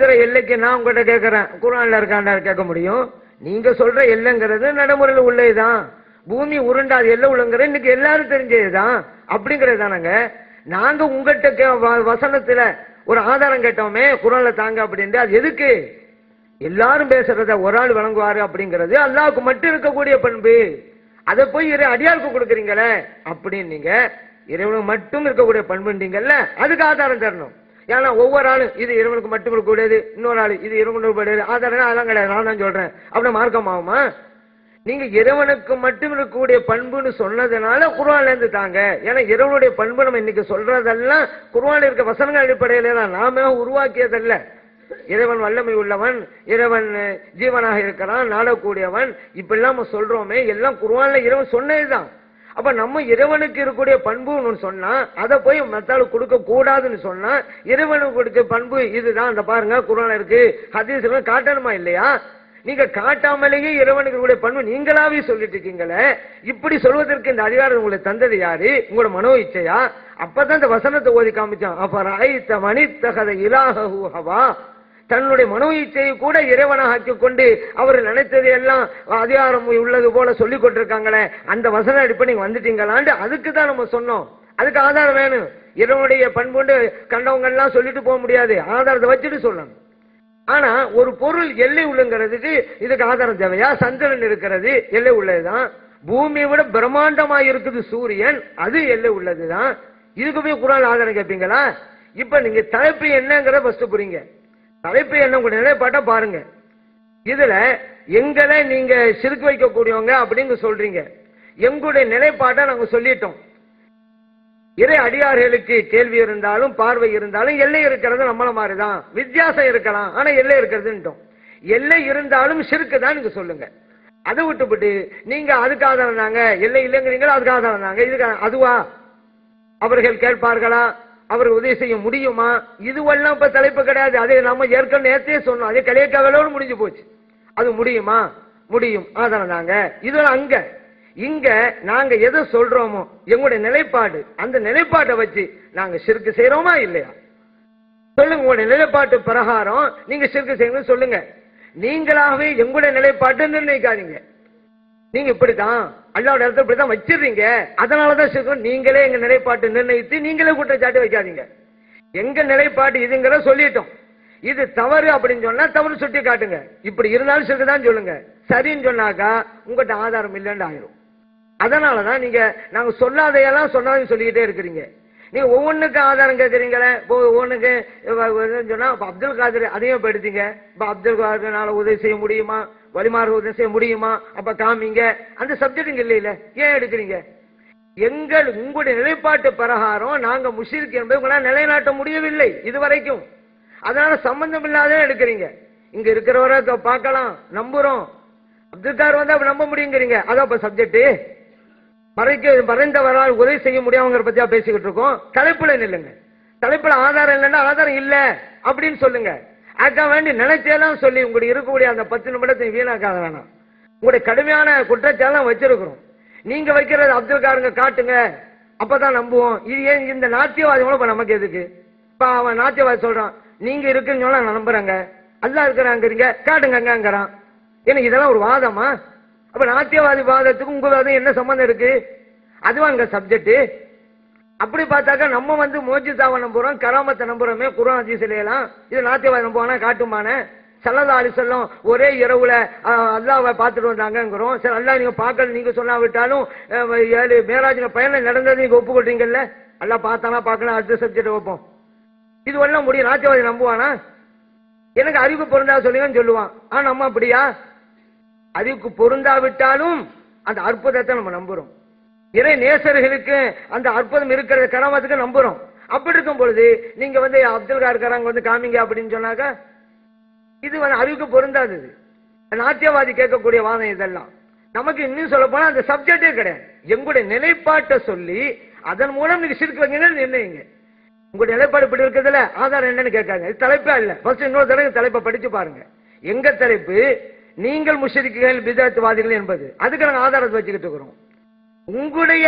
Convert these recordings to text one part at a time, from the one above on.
எல்லைக்கு நான் உங்ககிட்ட கேட்கிறேன், குர்ஆன்ல இருக்காண்டா கேட்க முடியும். நீங்க சொல்ற எல்லைங்கிறது நடைமுறையில் உள்ளதுதான். பூமி உருண்டாது எல்லை உள்ளங்கிறது இன்னைக்கு எல்லாரும் தெரிஞ்சதுதான். அப்படிங்கிறது தானங்க. நாங்க உங்ககிட்ட வசனத்துல ஒரு ஆதாரம் கேட்டோமே குர்ஆன்ல தாங்க அப்படின்னு, அது எதுக்கு? எல்லாரும் பேசுறத ஒரு ஆள் வழங்குவாரு அப்படிங்கிறது அல்லாஹ்வுக்கு மட்டும் இருக்கக்கூடிய பண்பு. அதை போய் அடியாருக்கு கொடுக்குறீங்களே அப்படின்னு, நீங்க இறைவனுக்கு மட்டும் இருக்கக்கூடிய பண்புன்றீங்கல்ல, அதுக்கு ஆதாரம் தரணும். ஏன்னா ஒவ்வொரு ஆளும் இது இறைவனுக்கு மட்டும் இருக்கக்கூடியது, இன்னொரு ஆளு இது இறைவனுக்கு கூடியது, ஆதாரம் அதெல்லாம் கிடையாது, நான் தான் சொல்றேன் அப்படின்னா மார்க்கம் ஆகுமா? நீங்க இறைவனுக்கு மட்டும் இருக்கக்கூடிய பண்புன்னு சொன்னதுனால குர்ஆன்ல இருந்து தாங்க. ஏன்னா இறைவனுடைய பண்பு நம்ம இன்னைக்கு சொல்றதெல்லாம் குர்ஆன்ல இருக்க வசனங்கள் அடிப்படையில தான், நாம உருவாக்கியதல்ல. இறைவன் வல்லமை உள்ளவன், இறைவன் ஜீவனாக இருக்கிறான், நாடக்கூடியவன், இப்ப எல்லாம் சொல்றோமே எல்லாம் குர்ஆன்ல இறைவன் சொன்னதுதான். அப்ப நம்ம இறைவனுக்கு இருக்கக்கூடிய பண்புன்னு சொன்னா அதை போய் மத்தாளுக்கு கொடுக்க கூடாதுன்னு சொன்னா, இறைவனுக்கு கொடுக்க பண்பு இதுதான், அந்த பாருங்க குர்ஆன்ல இருக்கு, ஹதீஸ்ல காட்டணுமா இல்லையா? நீங்க காட்டாமலேயே இறைவனுக்கு இருக்கக்கூடிய பண்பு நீங்களாவே சொல்லிட்டு இருக்கீங்களே. இப்படி சொல்வதற்கு இந்த அதிகாரம் உங்களுக்கு தந்தது யாரு? உங்களோட மனோ இச்சையா? அப்பதான் இந்த வசனத்தை ஓதி காமிச்சான். அப்ப ராயித்த மனித்தகத இலாஹு ஹவா, தன்னுடைய மனோ இச்சையை கூட இறைவனாக ஆக்கிக் கொண்டு அவர் நினைத்தது எல்லாம் அதிகாரம் உள்ளது போல சொல்லிக் கொண்டிருக்காங்களே, அந்த வசனம் அடிப்படை நீங்க வந்துட்டீங்களான்னு அதுக்கு தான் நம்ம சொன்னோம். அதுக்கு ஆதாரம் வேணும். இறைவனுடைய பண்புண்டு கண்டவங்க எல்லாம் சொல்லிட்டு போக முடியாது, ஆதாரத்தை வச்சுட்டு சொல்லணும். ஆனா ஒரு பொருள் எல்லை உள்ளங்கிறதுக்கு இதுக்கு ஆதாரம் தேவையா? சந்திரன் இருக்கிறது எல்லை உள்ளதுதான். பூமியை விட பிரம்மாண்டமா இருக்குது சூரியன், அது எல்லை உள்ளதுதான். இதுக்கு போய் குர்ஆன் ஆதாரம் கேட்பீங்களா? இப்ப நீங்க தலைப்பு என்னங்கிறத ஃபர்ஸ்ட் புரியுங்க. தலைப்பு என்ன கூட நிலைப்பாட்டா பாருங்க. இதுல எங்களை நீங்க சிறுக்கு வைக்கக்கூடியவங்க அப்படின்னு சொல்றீங்க. எங்களுடைய நிலைப்பாட்டை நாங்க சொல்லிட்டோம். இறை அடியார்களுக்கு கேள்வி இருந்தாலும் பார்வை இருந்தாலும் எல்லை இருக்கிறது நம்மள மாதிரிதான், வித்தியாசம் இருக்கலாம், ஆனா எல்லை இருக்கிறதுன்ட்டோம். எல்லை இருந்தாலும் சிறுக்கு தான் நீங்க சொல்லுங்க. அதை விட்டுவிட்டு நீங்க அதுக்கு ஆதாரம் தாங்க, எல்லை இல்லைங்கிறீங்களா, அதுக்கு ஆதாரம் தாங்க, இதுக்கு அதுவா? அவர்கள் கேட்பார்களா? அவர்கள் உதவி செய்ய முடியுமா? இதுவெல்லாம் இப்ப தலைப்பு கிடையாது. அதை நம்ம ஏற்கனவே நேரத்தையே சொன்னோம். அதே கலையக்காவலோடு முடிஞ்சு போச்சு. அது முடியுமா? முடியும், ஆதாரம் தாங்க. இதெல்லாம் அங்க. இங்க நாங்க எதை சொல்றோமோ எங்களுடைய நிலைப்பாடு, அந்த நிலைப்பாட்டை வச்சு நாங்க சிறுக்கு செய்யறோமா இல்லையா சொல்லுங்க. உங்களுடைய நிலைப்பாட்டு பிரகாரம் நீங்க சிறுக்கு செய்யணும் சொல்லுங்க. நீங்களாகவே எங்களுடைய நிலைப்பாட்டை நிர்ணயிக்காதீங்க. நீங்க இப்படித்தான் அல்லாஹ்வுடைய இடத்துல இப்படித்தான் வச்சிருக்கீங்க, அதனாலதான் சிறுக்கு. நீங்களே எங்க நிலைப்பாட்டை நிர்ணயித்து நீங்களே குற்றச்சாட்டு வைக்காதீங்க. எங்க நிலைப்பாடு இதுங்கிற சொல்லிட்டோம். இது தவறு அப்படின்னு சொன்னா தவறு சுட்டி காட்டுங்க. இப்படி இருந்தாலும் சிறுக்குதான் சொல்லுங்க. சரின்னு சொன்னாக்கா உங்ககிட்ட ஆதாரம் இல்லைன்னு ஆயிரும். அதனாலதான் நீங்க நாங்க சொல்லாதையெல்லாம் சொன்னாலும் சொல்லிக்கிட்டே இருக்கிறீங்க. நீங்க ஒவ்வொன்றுக்கு ஆதாரம் கேட்கறீங்களே. ஒவ்வொன்றுக்கு சொன்னா அப்துல் காதர் அதையும் படுத்தீங்க. இப்ப அப்துல் காதர்னால உதவி செய்ய முடியுமா, வழிமாறு உதவி செய்ய முடியுமா, அப்ப காமிங்க. அந்த சப்ஜெக்ட் இல்லையில ஏன் எடுக்கிறீங்க? உங்களுடைய நிலைப்பாட்டு பிரகாரம் நாங்க முஷ்ரிக் என்பதை உங்களால் நிலைநாட்ட முடியவில்லை இதுவரைக்கும். அதனால சம்பந்தம் இல்லாத எடுக்கிறீங்க. இங்க இருக்கிறவரை பார்க்கலாம், நம்புறோம். அப்துல் காதர் வந்தா நம்ப முடியுங்கிறீங்க. அதான் இப்ப சப்ஜெக்ட். மறைந்தவரால் உதவி செய்ய முடியாமங்கிற பத்தியா பேசிக்கிட்டு இருக்கோம். தலைப்புல நில்லுங்க. தலைப்புல ஆதாரம் இல்லைன்னா ஆதாரம் இல்ல அப்படின்னு சொல்லுங்க. அதுக்காக வேண்டி நினைச்செல்லாம் சொல்லி உங்களுடைய இருக்கக்கூடிய அந்த 10 நிமிடத்தை வீணாக்காத வேணாம். உங்களுடைய கடுமையான குற்றச்சாலாம் வச்சிருக்கிறோம். நீங்க வைக்கிறது அப்துல் காருங்க காட்டுங்க, அப்பதான் நம்புவோம். இது ஏன் இந்த நாத்தியவாதி மூலம் நமக்கு எதுக்கு? இப்ப அவன் நாத்தியவாதி சொல்றான், நீங்க இருக்குன்னு சொன்னா நான் நம்புறேங்க, அல்லாஹ் இருக்கிறாங்கிறீங்க, காட்டுங்கிறான். ஏன்னா இதெல்லாம் ஒரு வாதமா? அப்ப நாத்தியவாதி வாதத்துக்கு உங்க வாதம் என்ன சம்பந்தம் இருக்கு? அதுவா அங்க சப்ஜெக்ட். அப்படி பார்த்தாக்கா நம்ம மோஜிதாவை நம்புறோம், கராமத்தை நம்புறோமே, குர்ஆன் ஹதீஸ்ல எல்லாம். இது நாத்தியவாதி நம்புவானா காட்டுமானே? ஸல்லல்லாஹு அலைஹி வஸல்லம் ஒரே இரவுல அல்லாஹ்வை பார்த்துட்டு வந்தாங்கிறோம். சரி, அல்லாஹ் நீங்க பார்க்கல நீங்க சொன்னா விட்டாலும் 7 மேராஜ்ல பயணம் நடந்தது நீங்க ஒப்புக்கொள்றீங்கல்ல. அல்லாஹ் பார்த்தானா பார்க்கலாம், அடுத்த சப்ஜெக்ட் வைப்போம். இது எல்லாம் முடியும். நாத்தியவாதி நம்புவானா? எனக்கு அறிவு பொருந்தா சொல்லுங்கன்னு சொல்லுவான். ஆனா நம்ம அப்படியா? அறிவுக்கு பொருந்தாவிட்டாலும் அந்த அற்புதத்தை நம்ம நம்புறோம். இறை நேசர்களுக்கு அந்த அற்புதம் இருக்கிற கராமத்துக்கு நம்புறோம். அப்படி இருக்கும் பொழுது நீங்க அப்துல் காருக்காரங்க காமிங்க அப்படின்னு சொன்னாக்கா இது அறிவுக்கு பொருந்தாதது. நாத்தியவாதி கேட்கக்கூடிய வாதம் இதெல்லாம். நமக்கு இன்னும் சொல்ல போனா அந்த சப்ஜெக்டே கிடையாது. எங்களுடைய நிலைப்பாட்டை சொல்லி அதன் மூலம் நீங்க சிறுக்கு வைங்க நிர்ணயிங்க. உங்களுடைய நிலைப்பாடு இப்படி இருக்கிறதுல ஆதாரம் என்னன்னு கேட்காங்க. இது தலைப்பா இல்ல. ஃபர்ஸ்ட் இன்னொரு தடவை தலைப்பை படிச்சு பாருங்க. எங்க தலைப்பு நீங்கள் முஷ்ரிக்குகள் பிதஅத்வாதிகள் என்பது. அதுக்கு நாங்கள் ஆதாரத்தை வச்சுக்கிட்டு இருக்கிறோம். உங்களுடைய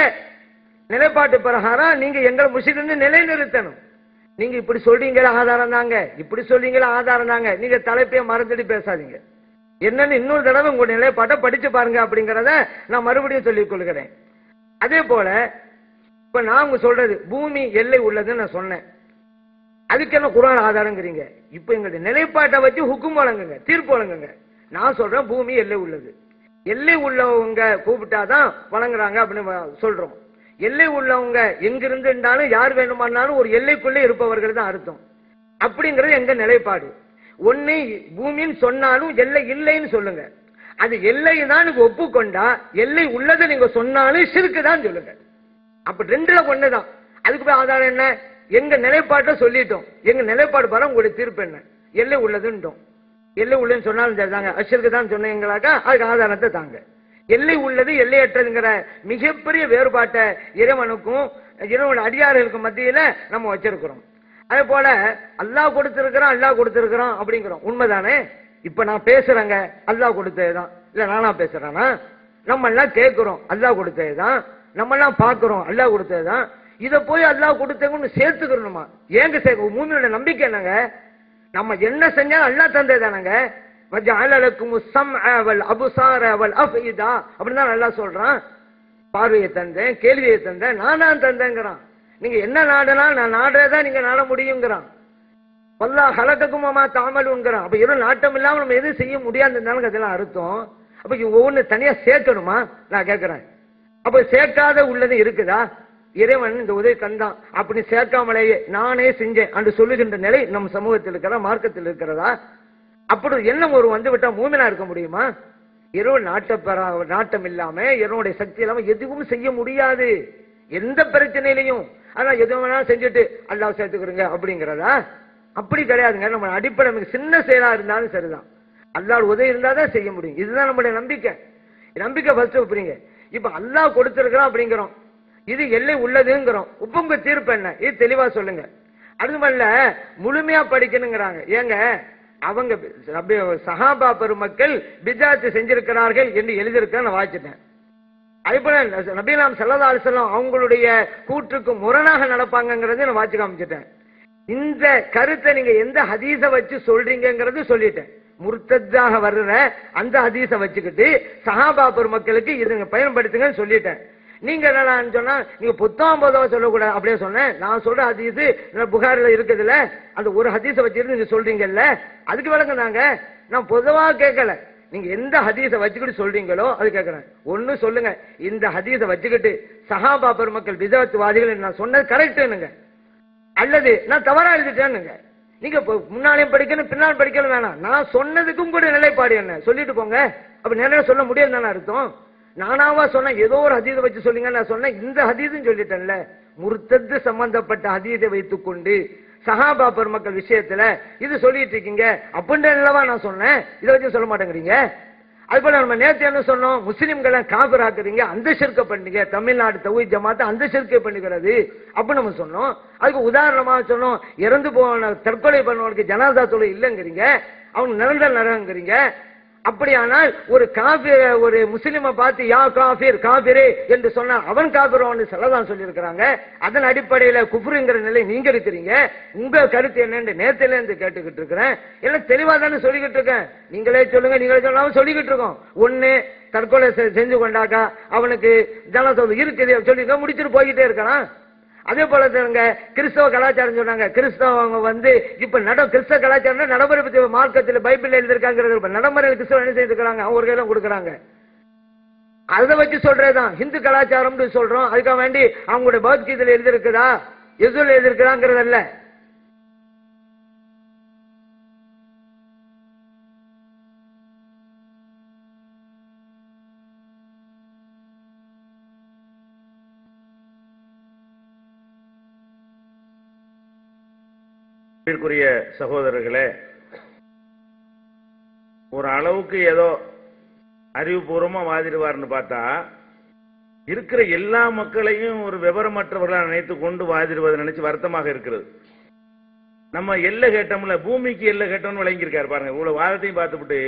நிலைப்பாட்டு பிரகாரம் நீங்க எங்கள் முஷ்ரிக் நிலைநிறுத்தணும். நீங்க இப்படி சொல்றீங்களா ஆதாரம் தாங்க, இப்படி சொல்றீங்களா ஆதாரம் தாங்க. நீங்க தலைப்பைய மறந்துட்டு பேசாதீங்க. என்னன்னு இன்னொரு தடவை உங்க நிலைப்பாட்டை படிச்சு பாருங்க அப்படிங்கறத நான் மறுபடியும் சொல்லிக் கொள்கிறேன். அதே போல இப்ப நான் உங்க சொல்றது பூமி எல்லை உள்ளதுன்னு நான் சொன்னேன். அதுக்கு என்ன குர்ஆன் ஆதாரங்கிறீங்க? இப்ப எங்களுடைய நிலைப்பாட்டை வச்சு ஹுக்கும் வழங்குங்க, தீர்ப்பு வழங்குங்க. நான் சொல்றேன் பூமி எல்லை உள்ளது. எல்லை உள்ளவங்க கூப்பிட்டாதான் வழங்குறாங்க அப்படின்னு சொல்றோம். எல்லை உள்ளவங்க எங்கிருந்து இருந்தாலும் யார் வேணுமானாலும் ஒரு எல்லைக்குள்ளே இருப்பவர்கள் தான் அர்த்தம். அப்படிங்கிறது எங்க நிலைப்பாடு. ஒன்னு பூமின்னு சொன்னாலும் எல்லை இல்லைன்னு சொல்லுங்க. அது எல்லை தான் நீங்க ஒப்புக்கொண்டா, எல்லை உள்ளதை நீங்க சொன்னாலும் ஷிர்க் தான் சொல்லுங்க. அப்ப ரெண்டுல ஒண்ணுதான். அதுக்கு போய் ஆதாரம் என்ன? எங்க நிலைப்பாட்டை சொல்லிட்டோம். எங்க நிலைப்பாடு பாரு, உங்களுடைய தீர்ப்பு என்ன? எல்லை உள்ளதுன்றோம். எல்லை உள்ளதுன்னு சொன்னாலும் சரிதாங்க, ஷிர்க் தான் சொன்னீங்களாக்கா அதுக்கு ஆதாரத்தை தாங்க. எல்லை உள்ளது எல்லையற்றதுங்கிற மிகப்பெரிய வேறுபாட்டை இறைவனுக்கும் இறைவன் அடியார்களுக்கும் மத்தியில நம்ம வச்சிருக்கிறோம். அதே போல அல்லாஹ் கொடுத்திருக்கிறான், அல்லாஹ் கொடுத்திருக்கிறான் அப்படிங்கிறோம். உண்மைதானே? இப்ப நான் பேசுறேங்க, அல்லாஹ் கொடுத்ததுதான். இல்ல நானா பேசுறேன்னா? நம்ம எல்லாம் கேட்கிறோம், அல்லாஹ் கொடுத்ததுதான். நம்ம எல்லாம் பாக்குறோம், அல்லாஹ் கொடுத்ததுதான். இத போய் அல்லாஹ் கொடுத்தவங்க சேர்த்துக்கணுமா? ஏங்க சேர்க்க? மூமியோட நம்பிக்கை என்னங்க? நம்ம என்ன செஞ்சாலும் அல்லாஹ் தந்ததுதானங்க. அப்படிதான் நல்லா சொல்றான். பார்வையை தந்தேன், கேள்வியை தந்தேன், நான் தான் தந்தேங்கிறான். நீங்க என்ன நாடுனா நான் நாடுறதான் நீங்க நாட முடியுங்கிறான். வல்லாஹ் ஹலககுமா தஅமலுன்கிறான். அப்ப எதுவும் நாட்டம் இல்லாம நம்ம எதுவும் செய்ய முடியாதுன்னு அதெல்லாம் அர்த்தம். அப்ப ஒவ்வொன்னு தனியா சேர்க்கணுமா? நான் கேட்கிறேன். அப்ப சேர்க்காத உள்ளது இருக்குதா? இறைவன் இந்த உதவி தந்தான், அப்படி சேர்க்காமலேயே நானே செஞ்சேன் என்று சொல்லுகின்ற நிலை நம் சமூகத்தில் இருக்கிறதா, மார்க்கத்தில் இருக்கிறதா? அப்படி எண்ணம் ஒரு வந்து விட்டா மூமினா இருக்க முடியுமா? இரவு நாட்டம் இல்லாம இரவுடைய சக்தி இல்லாம எதுவும் செய்ய முடியாது, எந்த பிரச்சனையிலையும். ஆனா எது வேணாலும் செஞ்சுட்டு அல்லாஹ் சேர்த்துக்கிறீங்க அப்படிங்கிறதா? அப்படி கிடையாதுங்க. நம்ம அடிப்படை சின்ன செயலா இருந்தாலும் சரிதான், அல்லாஹ் உதவி இருந்தாதான் செய்ய முடியும். இதுதான் நம்முடைய நம்பிக்கை. நம்பிக்கை ஃபர்ஸ்ட் வைப்பீங்க. இப்ப அல்லாஹ் கொடுத்திருக்கிறோம் அப்படிங்கிறோம், இது எல்லை உள்ளதுங்கிறோம். உங்க தீர்ப்பு என்ன? இது தெளிவா சொல்லுங்க. அது மல்ல முழுமையா படிக்கணுங்கிறாங்க. ஏங்க அவங்க சஹாபா பெருமக்கள் பிஜாத்து செஞ்சிருக்கிறார்கள் என்று எழுதியிருக்க நான் வாசிட்டேன். அதே போல நபிலாம் ஸல்லல்லாஹு அலைஹி வஸல்லம் அவங்களுடைய கூற்றுக்கு முரணாக நடப்பாங்கிறத நான் வாசி காமிச்சிட்டேன். இந்த கருத்தை நீங்க எந்த ஹதீஸ வச்சு சொல்றீங்கிறது சொல்லிட்டேன். முர்த்தத்தாக வர்ற அந்த ஹதீஸ வச்சுக்கிட்டு சஹாபா பெருமக்களுக்கு இதுங்க பயன்படுத்துங்கன்னு சொல்லிட்டேன். நீங்க என்ன சொன்னா நீங்க புத்தகம் போதவா சொல்லக்கூடாது அப்படியே சொன்னேன். நான் சொல்ற ஹதீஸ் புகாரில இருக்குதுல்ல, அந்த ஒரு ஹதீஸ வச்சிருந்து நீங்க சொல்றீங்கல்ல, அதுக்கு விளங்குனாங்க. நான் பொதுவா கேட்கல, நீங்க எந்த ஹதீஸ வச்சுக்கிட்டு சொல்றீங்களோ அது கேட்கிறேன். ஒண்ணு சொல்லுங்க, இந்த ஹதீஸ வச்சுக்கிட்டு சஹாபா பெருமக்கள் பிதஅத்வாதிகள் நான் சொன்னது கரெக்ட்னுங்க, அல்லது நான் தவறா எழுதிட்டேன்னுங்க. நீங்க முன்னாலையும் படிக்கணும் பின்னால் படிக்கணும் வேணாம். நான் சொன்னதுக்கும் கூட நிலைப்பாடு என்ன சொல்லிட்டு போங்க. அப்ப நிறைய சொல்ல முடியாது அர்த்தம். நானாவா சொன்ன ஏதோ ஒரு ஹதீஸை வச்சு சொல்லுங்க நான் சொன்னேன். இந்த ஹதீஸும் சொல்லிட்டேன்ல, முர்த்தத்து சம்பந்தப்பட்ட ஹதீஸை வைத்துக் கொண்டு சஹாபா பெருமக்கள் விஷயத்துல இது சொல்லிட்டு இருக்கீங்க அப்படின்றவா நான் சொன்னேன். இதை வச்சு சொல்ல மாட்டேங்கிறீங்க. அது போல நம்ம நேற்று என்ன சொன்னோம், முஸ்லிம்களை காபிராக்குறீங்க, அந்த ஷிர்க பண்ணீங்க, தமிழ்நாடு தௌஹீத் ஜமாத் அந்த ஷிர்கை பண்ணுகிறது அப்படின்னு நம்ம சொன்னோம். அதுக்கு உதாரணமாக சொன்னோம், இறந்து போன தற்கொலை பண்ணவனுக்கு ஜனாதா தொலை இல்லைங்கிறீங்க, அவங்க நிரந்தர நரகங்கிறீங்க. அப்படியானால் ஒரு காபிர் ஒரு முஸ்லிமை பார்த்து யா காபிர் காபிரே என்று சொன்னா அவன் காபிரோன்னு சொல்லதான் சொல்லியிருக்கிறாங்க. அதன் அடிப்படையில குஃப்ருங்கிற நிலை நீங்க இருக்கிறீங்க. உங்க கருத்து என்னன்னு நேரத்தில இருந்து கேட்டுக்கிட்டு இருக்கிறேன். எல்லாம் தெளிவா தானே சொல்லிக்கிட்டு இருக்கேன். நீங்களே சொல்லுங்க, நீங்களே சொல்லாம சொல்லிக்கிட்டு இருக்கோம். ஒண்ணு தற்கொலை செஞ்சு கொண்டாக்கா அவனுக்கு ஜனதொகை இருக்குது சொல்லி முடிச்சுட்டு போய்கிட்டே இருக்கலாம். அதே போல கிறிஸ்தவ கலாச்சாரம் சொன்னாங்க. கிறிஸ்தவங்க வந்து இப்ப கிறிஸ்தவ கலாச்சாரம் நடைமுறை பத்தி மார்க்கத்தில் பைபிள் எழுதிருக்காங்க. நடைமுறை கிறிஸ்தவ என்ன செய்திருக்காங்க, அவங்க ஒரு கையில கொடுக்குறாங்க. அதை வச்சு சொல்றதுதான் ஹிந்து கலாச்சாரம் சொல்றோம். அதுக்காக வேண்டி அவங்களுடைய பகவத்கீதையில எழுதிருக்குதா எதுல எழுதிருக்கிறாங்கிறது அல்ல. சகோதரர்களே, ஒரு அளவுக்கு ஏதோ அறிவுபூர்வமா வாதிடுவார்னு பார்த்தா இருக்கிற எல்லா மக்களையும் ஒரு விவரமற்றவர்களாக நினைத்து கொண்டு வாதிடுவதை நினைச்சு வருத்தமாக இருக்கிறது. நம்ம எல்லை கேட்டோம்ல, பூமிக்கு எல்லை கேட்டோம்னு விளங்கியிருக்காரு பாருங்க. இவ்வளவு வாதத்தையும் பார்த்துவிட்டு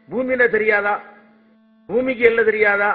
பூமியில தெரியாதா, பூமிக்கு எல்லை தெரியாதா,